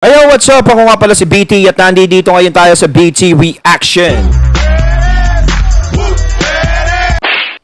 Ayo, what's up? Ako nga pala si BT at nandito ngayon tayo sa BT Reaction.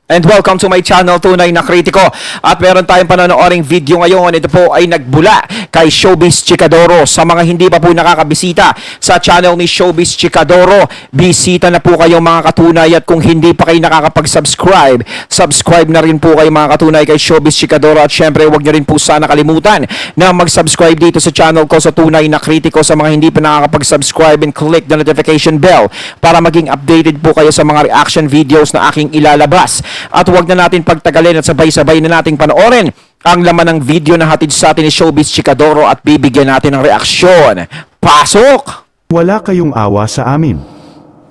And welcome to my channel, Tunay na Kritiko. At meron tayong panonooring video ngayon. Ito po ay nagbula kay Showbiz Chikadoro. Sa mga hindi pa po nakakabisita sa channel ni Showbiz Chikadoro, bisita na po kayo mga katunay. At kung hindi pa kayo nakakapag-subscribe, subscribe na rin po kayo mga katunay kay Showbiz Chikadoro. At syempre, huwag nyo rin po sana kalimutan na mag-subscribe dito sa channel ko sa Tunay na Kritiko. Sa mga hindi pa nakakapag-subscribe, and click the notification bell para maging updated po kayo sa mga reaction videos na aking ilalabas. At huwag na natin pagtagalin at sabay-sabay na nating panoorin ang laman ng video na hatid sa atin ni Showbiz Chikadoro at bibigyan natin ng reaksyon. Pasok! Wala kayong awa sa amin.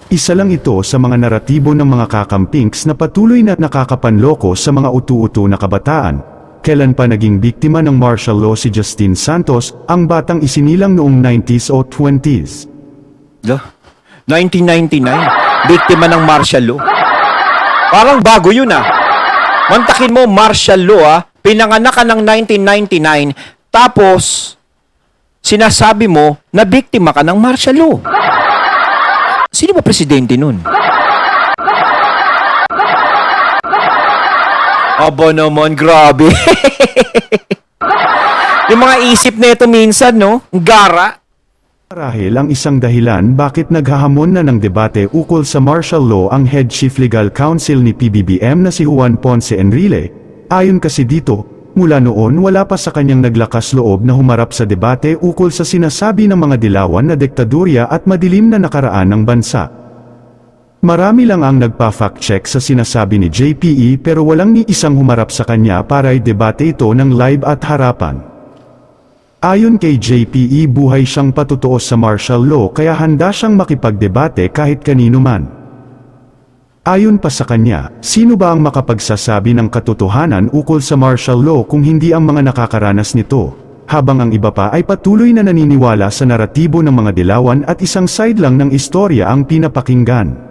Isa lang ito sa mga naratibo ng mga kakampings na patuloy na nakakapanloko sa mga utu-utu na kabataan. Kailan pa naging biktima ng martial law si Justin Santos, ang batang isinilang noong 90s o 20s? 1999, biktima ng martial law. Parang bago yun ah. Mantakin mo martial law ah. Pinanganak ka ng 1999 tapos sinasabi mo na biktima ka ng martial law. Sino ba presidente nun? Aba naman, grabe. Yung mga isip na ito minsan, no? Gara. Marahil ang isang dahilan bakit naghahamon na ng debate ukol sa martial law ang Head Chief Legal Counsel ni PBBM na si Juan Ponce Enrile. Ayon kasi dito, mula noon wala pa sa kanyang naglakas loob na humarap sa debate ukol sa sinasabi ng mga dilawan na diktadurya at madilim na nakaraan ng bansa. Marami lang ang nagpa-fact check sa sinasabi ni JPE pero walang ni isang humarap sa kanya para i-debate ito ng live at harapan. Ayon kay JPE, buhay siyang patutuo sa martial law kaya handa siyang makipagdebate kahit kanino man. Ayon pa sa kanya, sino ba ang makapagsasabi ng katotohanan ukol sa martial law kung hindi ang mga nakakaranas nito, habang ang iba pa ay patuloy na naniniwala sa naratibo ng mga dilawan at isang side lang ng istorya ang pinapakinggan.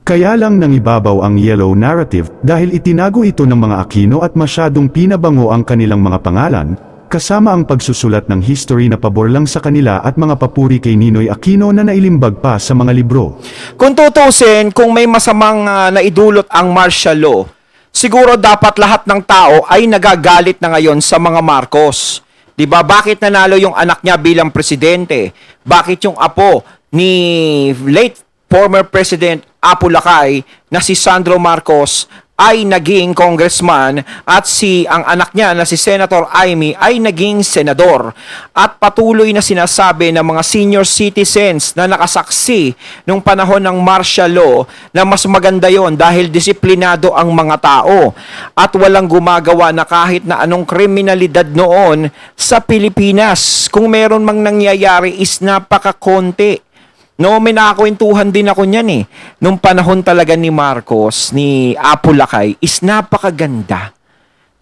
Kaya lang nangibabaw ang yellow narrative dahil itinago ito ng mga Aquino at masyadong pinabango ang kanilang mga pangalan, kasama ang pagsusulat ng history na pabor lang sa kanila at mga papuri kay Ninoy Aquino na nailimbag pa sa mga libro. Kung tutusin, kung may masamang naidulot ang martial law, siguro dapat lahat ng tao ay nagagalit na ngayon sa mga Marcos. 'Di ba? Bakit nanalo yung anak niya bilang presidente? Bakit yung apo ni late former President Apo Lakay na si Sandro Marcos ay naging congressman at ang anak niya na si Senator Amy ay naging senador, at patuloy na sinasabi ng mga senior citizens na nakasaksi nung panahon ng martial law na mas maganda yon dahil disiplinado ang mga tao at walang gumagawa na kahit na anong kriminalidad noon sa Pilipinas. Kung meron mang nangyayari is napakakonti. No, may nakakwentuhan din ako niyan eh. Nung panahon talaga ni Marcos, ni Apo Lakay, is napakaganda.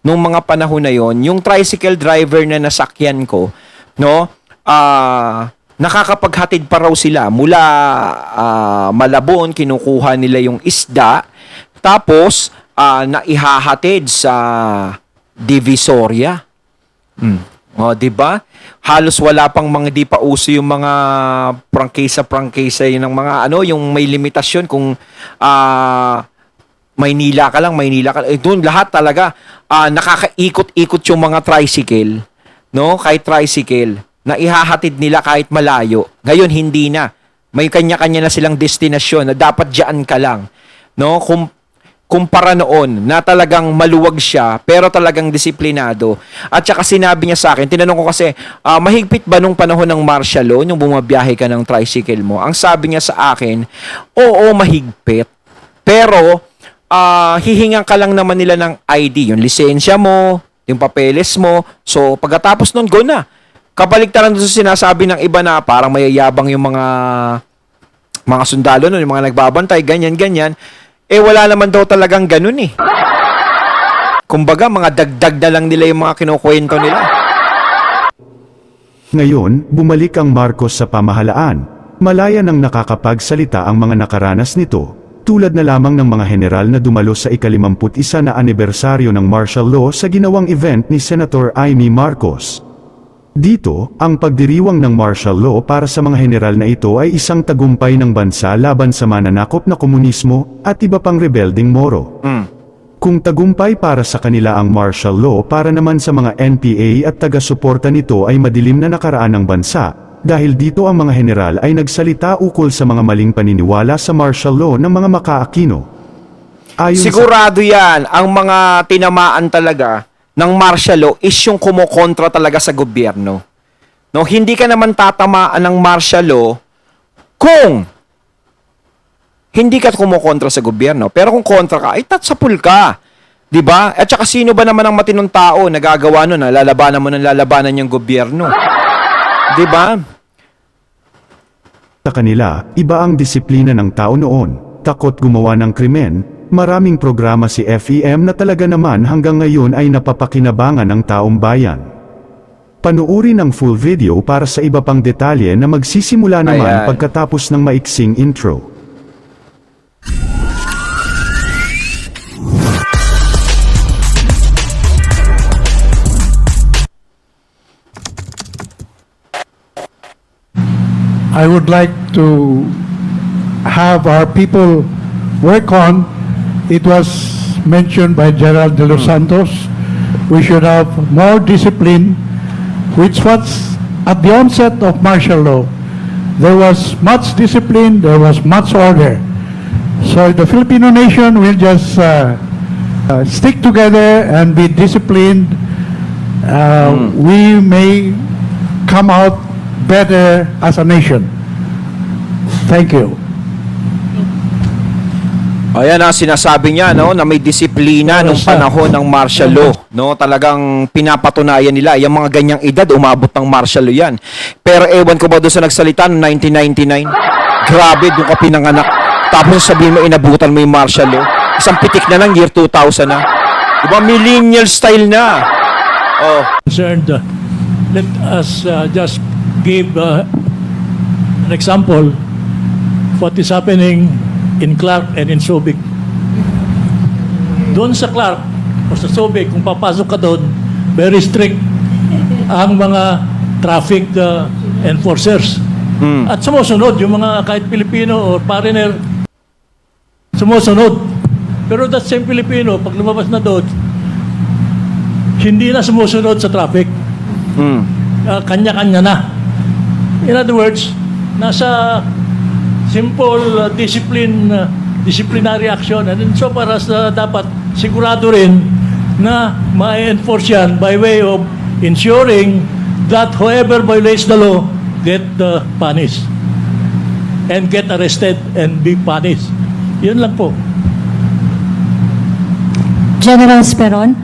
Nung mga panahon na yon, yung tricycle driver na nasakyan ko, no, nakakapaghatid pa raw sila mula Malabon, kinukuha nila yung isda, tapos naihahatid sa Divisoria. O, di ba? Halos wala pang mga di pa uso yung mga prangkisa yun ng mga yung may limitasyon kung Maynila ka lang. Doon lahat talaga nakakaikot-ikot yung mga tricycle, no? Kahit tricycle na ihahatid nila kahit malayo. Ngayon hindi na. May kanya-kanya na silang destinasyon na dapat diyan ka lang, no? Kumpara noon na talagang maluwag siya pero talagang disiplinado. At saka sinabi niya sa akin, tinanong ko kasi, mahigpit ba nung panahon ng martial law, nung bumabiyahe ka ng tricycle mo? Ang sabi niya sa akin, oo, mahigpit. Pero, hihingan ka lang naman nila ng ID, yung lisensya mo, yung papeles mo. So, pagkatapos nun, go na. Kabaliktaran doon sa sinasabi ng iba na parang mayayabang yung mga sundalo nun, yung mga nagbabantay, ganyan. Wala naman daw talagang ganun eh. Kumbaga, mga dagdag na lang nila yung mga kinukwento nila. Ngayon, bumalik ang Marcos sa pamahalaan. Malaya nang nakakapagsalita ang mga nakaranas nito, tulad na lamang ng mga general na dumalo sa ika-51 na anibersaryo ng martial law sa ginawang event ni Senator Amy Marcos. Dito, ang pagdiriwang ng martial law para sa mga general na ito ay isang tagumpay ng bansa laban sa mananakop na komunismo at iba pang rebelding Moro. Kung tagumpay para sa kanila ang martial law, para naman sa mga NPA at taga-suporta nito ay madilim na nakaraan ng bansa, dahil dito ang mga general ay nagsalita ukol sa mga maling paniniwala sa martial law ng mga makaakino. Ayon sa Sigurado yan, ang mga tinamaan talaga ng martial law is yung kumokontra talaga sa gobyerno. No, hindi ka naman tatamaan ng martial law kung hindi ka kumokontra sa gobyerno. Pero kung kontra ka, ay tatsapul ka. 'Di ba? At saka sino ba naman ang matinong tao na gagawa nun, na lalabanan mo ng lalabanan yung gobyerno? 'Di ba? Sa kanila, iba ang disiplina ng tao noon, takot gumawa ng krimen, maraming programa si FEM na talaga naman hanggang ngayon ay napapakinabangan ng taong bayan. Panuuri ng full video para sa iba pang detalye na magsisimula naman Ayan. pagkatapos ng maiksing intro. I would like to have our people work on. It was mentioned by Gerald de los Santos. We should have more discipline, which was at the onset of martial law. There was much discipline, there was much order. So the Filipino nation will just stick together and be disciplined. We may come out better as a nation. Thank you. Ayan na sinasabi niya, no, na may disiplina nung panahon ng martial law, no? Talagang pinapatunayan nila yung mga ganyang edad umabot ng martial law 'yan. Pero ewan ko ba doon sa nagsalita noong 1999? Grabe, doon ka pinanganak. Tapos sabihin mo inabutan mo yung martial law. Isang pitik na lang year 2000 na. 'Di ba millennial style na? Oh. Concerned, let us just give an example what is happening in Clark and in Subic. Doon sa Clark o sa Subic, kung papasok ka doon, very strict ang mga traffic enforcers. At sumusunod, yung mga kahit Pilipino or foreigner, sumusunod. Pero that same Pilipino, pag lumabas na doon, hindi na sumusunod sa traffic. Kanya-kanya na. In other words, nasa simple disciplinary action, and so far as dapat sigurado rin na ma-enforce yan by way of ensuring that whoever violates the law get punished and get arrested and be punished. Yun lang po. General Speron,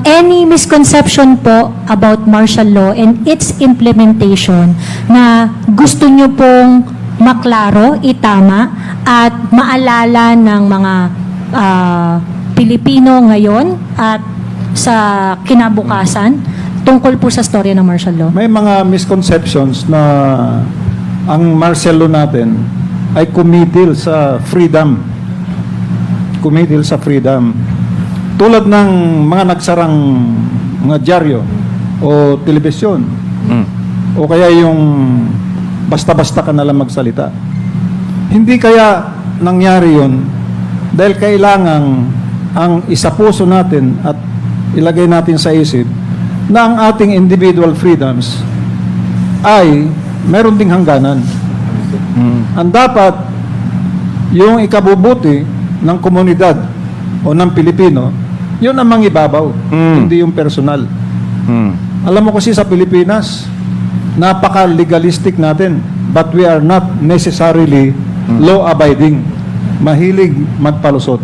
any misconception po about martial law and its implementation na gusto nyo pong maklaro, itama, at maalala ng mga Pilipino ngayon at sa kinabukasan tungkol po sa storya ng martial law? May mga misconceptions na ang martial law natin ay kumitil sa freedom. Kumitil sa freedom. Tulad ng mga nagsarang mga dyaryo o telebisyon. O kaya yung basta-basta ka na lang magsalita. Hindi kaya nangyari yun dahil kailangan ang isapuso natin at ilagay natin sa isip na ang ating individual freedoms ay meron ding hangganan. Ang dapat yung ikabubuti ng komunidad o ng Pilipino, yun ang mangibabaw, hindi yung personal. Alam mo kasi sa Pilipinas, napaka-legalistic natin, but we are not necessarily law-abiding. Mahilig magpalusot.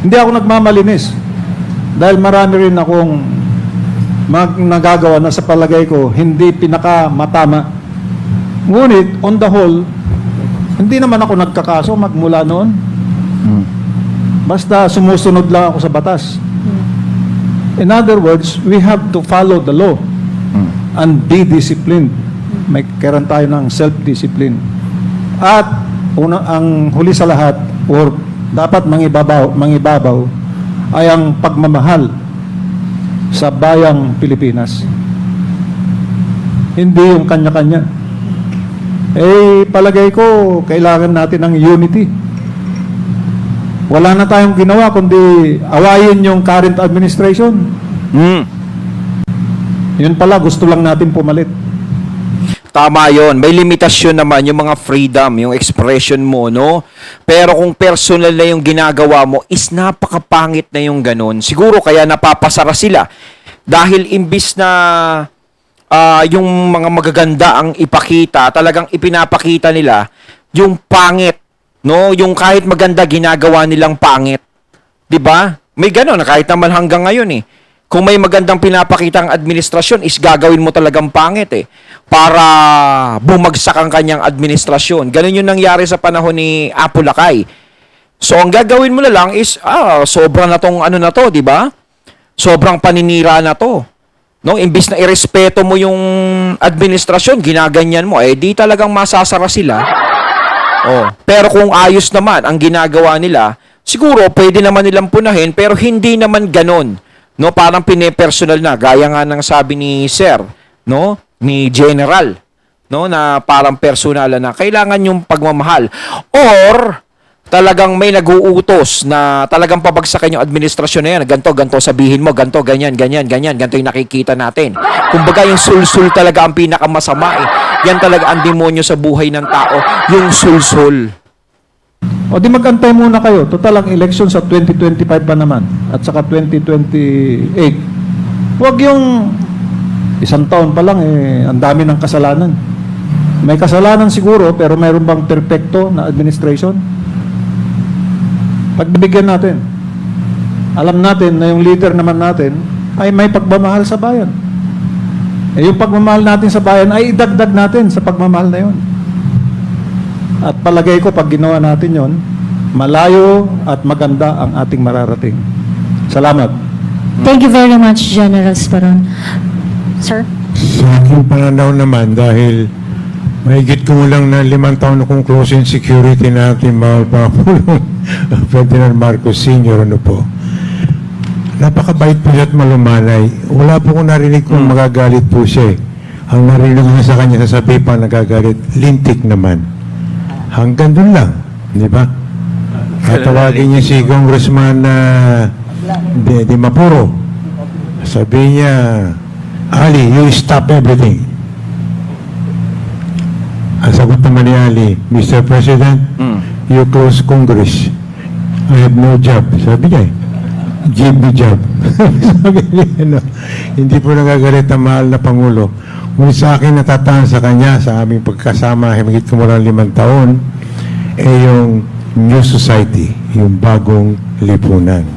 Hindi ako nagmamalinis dahil marami rin akong nagagawa na sa palagay ko hindi pinakamatama. Ngunit, on the whole, hindi naman ako nagkakaso magmula noon. Basta sumusunod lang ako sa batas. In other words, we have to follow the law and be disciplined. May karan tayo ng self-discipline. At ang huli sa lahat, or dapat mangibabaw ay ang pagmamahal sa bayang Pilipinas. hindi yung kanya-kanya. Eh, palagay ko, kailangan natin ng unity. Wala na tayong ginawa kundi awayin yung current administration. Hmm. Yun pala, gusto lang natin pumalit. Tama yon. May limitasyon naman yung mga freedom, yung expression mo, no? Pero kung personal na yung ginagawa mo, is napakapangit na yung ganun. Siguro kaya napapasara sila. Dahil imbis na yung mga magaganda ang ipakita, talagang ipinapakita nila yung pangit, no? Yung kahit maganda ginagawa nilang pangit. 'Di ba? May gano'n na kahit naman hanggang ngayon eh. Kung may magandang pinapakita ang administrasyon, is gagawin mo talagang pangit eh. Para bumagsak ang kanyang administrasyon. Ganun yung nangyari sa panahon ni Apo Lakay. So, ang gagawin mo na lang is, sobra na tong ano na to, di ba? Sobrang paninira na to. No, imbis na irespeto mo yung administrasyon, ginaganyan mo, eh di talagang masasara sila. Oh, pero kung ayos naman ang ginagawa nila, siguro pwede naman nilang punahin, pero hindi naman ganon. No, parang pinepersonal na, gaya nga ng sabi ni Sir, no, ni General, no, na parang personal na kailangan yung pagmamahal. Or talagang may nag-uutos na talagang pabagsakin yung administrasyon na yan. Ganto, sabihin mo, ganto, ganyan, ganto yung nakikita natin. Kumbaga yung sulsul talaga ang pinakamasama eh. Yan talaga ang demonyo sa buhay ng tao, yung sulsul. O di magantay muna kayo. Total ang election sa 2025 pa naman. At saka 2028. Huwag yung isang taon pa lang eh, ang dami ng kasalanan. May kasalanan siguro, pero mayroon bang perfecto na administration? Pagbibigyan natin. Alam natin na yung leader naman natin ay may pagmamahal sa bayan. Eh yung pagmamahal natin sa bayan ay idagdag natin sa pagmamahal na yun. At palagay ko pag ginawa natin yon, malayo at maganda ang ating mararating. Salamat. Thank you very much, General Esperon. Sir? Sa aking pananaw naman, dahil mahigit kumulang na 5 taon akong close in security na ating mga Pangulong Ferdinand Marcos Sr. Ano po. Napakabait po siya at malumanay. Wala po kong narinig kung magagalit po siya. Ang narinig ko sa kanya, sasabi pa nagagalit, lintik naman. Hanggang doon lang, di ba? At tawagin niya si Congressman Di Mapuro. Sabi niya, Ali, you stop everything. Ang sagot naman ni Ali, Mr. President, you close Congress. I have no job. Sabi niya, give me job. Sabi niya, hindi po nagagalit ang mahal na Pangulo. Ngunit sa akin natataan sa kanya, sa aming pagkasama, higit kumulang 5 taon, yung New Society, yung bagong lipunan.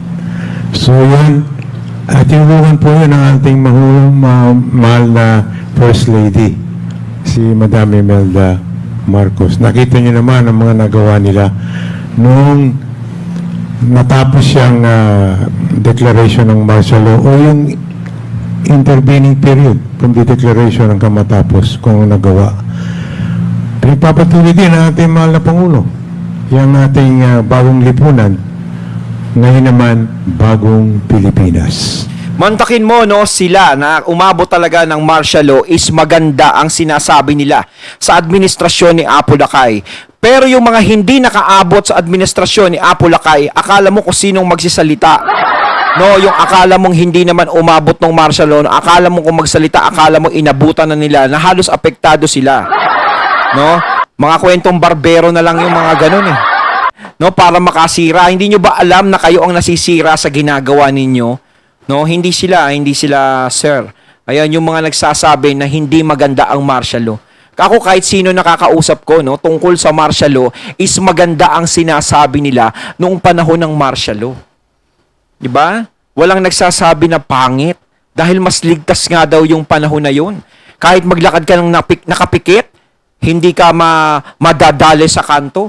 So yan, at tinulungan po yun ang ating mahal na First Lady, si Madam Imelda Marcos. Nakita niyo naman ang mga nagawa nila nung natapos siyang declaration ng martial law o yung intervening period from the declaration hanggang matapos kung ang nagawa. Pinagpapatuloy din ang ating mahal na Pangulo. Yung ating bagong lipunan, ngayon naman bagong Pilipinas. Mantakin mo, no, sila na umabot talaga ng martial law is maganda ang sinasabi nila sa administrasyon ni Apo Lakay. Pero yung mga hindi nakaabot sa administrasyon ni Apo Lakay, akala mo kung sinong magsisalita. No, yung akala mong hindi naman umabot ng martial law, akala mo kung magsalita, akala mo inabutan na nila na halos apektado sila. No? Mga kwentong barbero na lang yung mga ganun eh. No, para makasira. Hindi nyo ba alam na kayo ang nasisira sa ginagawa ninyo? No, hindi sila, sir. Ayan yung mga nagsasabi na hindi maganda ang martial law. Ako kahit sino nakakausap ko, no, tungkol sa martial law is maganda ang sinasabi nila noong panahon ng martial law. 'Di ba? Walang nagsasabi na pangit dahil mas ligtas nga daw yung panahon na yun. Kahit maglakad ka ng nakapikit, hindi ka madadali sa kanto.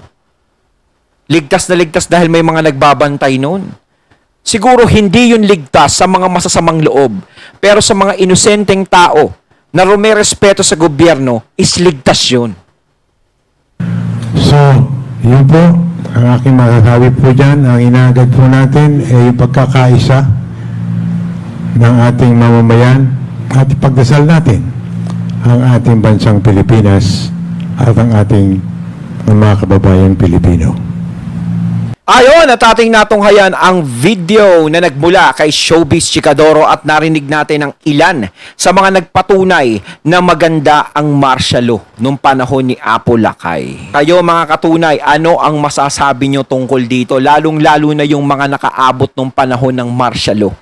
Ligtas na ligtas dahil may mga nagbabantay noon. Siguro hindi yun ligtas sa mga masasamang loob, pero sa mga inosenteng tao na rumerespeto sa gobyerno, is ligtas yun. So, yun po, ang aking masasabi po dyan, ang inaagad po natin ay yung pagkakaisa ng ating mamamayan at ipagdasal natin ang ating bansang Pilipinas at ang ating mga kababayan Pilipino. Ayon at ating natunghayan ang video na nagmula kay Showbiz Chikadoro at narinig natin ang ilan sa mga nagpatunay na maganda ang martial law nung panahon ni Apo Lakay. Kayo mga katunay, ano ang masasabi nyo tungkol dito? Lalong-lalo na yung mga nakaabot nung panahon ng martial law.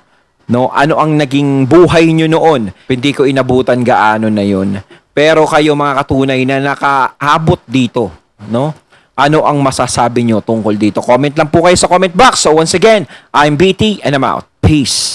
No, ano ang naging buhay nyo noon? Hindi ko inabutan gaano na yun. Pero kayo mga katunay na nakaabot dito, no? Ano ang masasabi nyo tungkol dito? Comment lang po kayo sa comment box. So once again, I'm BT and I'm out. Peace.